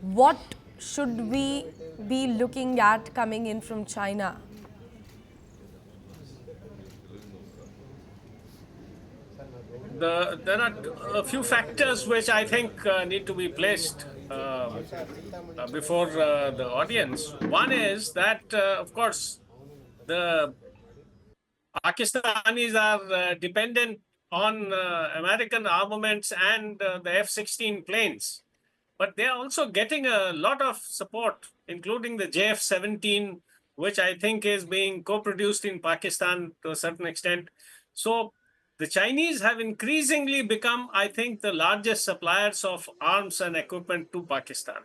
What should we be looking at coming in from China? There are a few factors which I think need to be placed before the audience. One is that, of course, the Pakistanis are dependent on American armaments and the F-16 planes, but they are also getting a lot of support, including the JF-17, which I think is being co-produced in Pakistan to a certain extent. So the Chinese have increasingly become, I think, the largest suppliers of arms and equipment to Pakistan.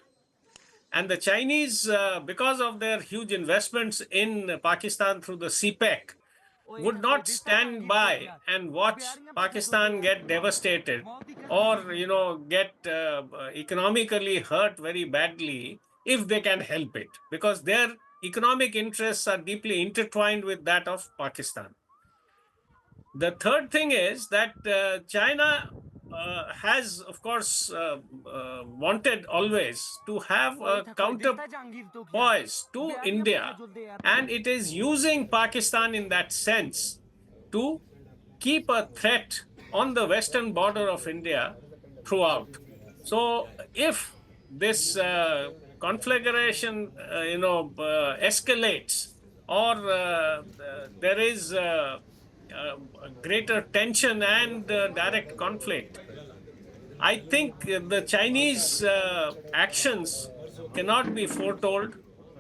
And the Chinese, because of their huge investments in Pakistan through the CPEC, would not stand by and watch Pakistan get devastated or, get economically hurt very badly if they can help it, because their economic interests are deeply intertwined with that of Pakistan. The third thing is that China has, of course, wanted always to have a counterpoise to India, and it is using Pakistan in that sense to keep a threat on the western border of India throughout. So, if this conflagration, escalates, or there is greater tension and direct conflict, I think the Chinese actions cannot be foretold.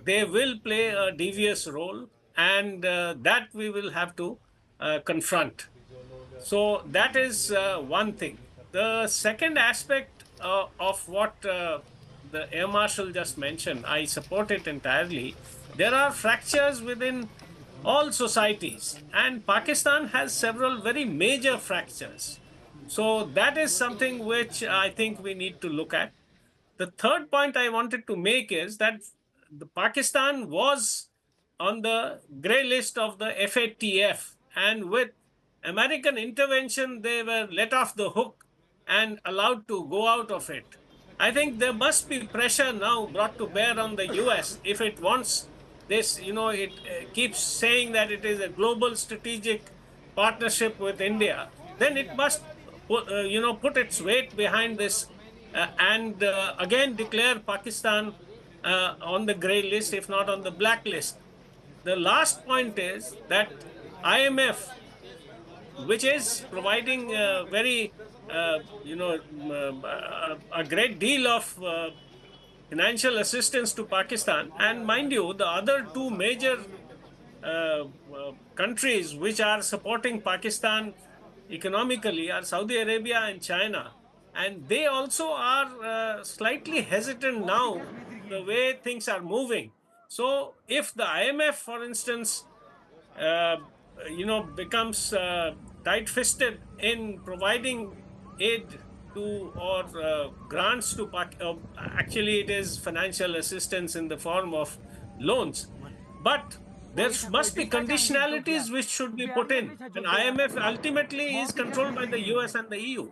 They will play a devious role, and that we will have to confront. So that is one thing. The second aspect of what the Air Marshal just mentioned, I support it entirely. There are fractures within all societies, and Pakistan has several very major fractures. So that is something which I think we need to look at. The third point I wanted to make is that the Pakistan was on the grey list of the FATF, and with American intervention, they were let off the hook and allowed to go out of it. I think there must be pressure now brought to bear on the US if it wants this. It keeps saying that it is a global strategic partnership with India. Then it must put its weight behind this and again declare Pakistan on the grey list, if not on the black list. The last point is that IMF, which is providing very, a great deal of financial assistance to Pakistan. And mind you, the other two major countries which are supporting Pakistan economically are Saudi Arabia and China. And they also are slightly hesitant now, the way things are moving. So if the IMF, for instance, becomes tight-fisted in providing aid to or grants to actually it is financial assistance in the form of loans, but there must be conditionalities which should be put in, and IMF ultimately is controlled by the US and the EU.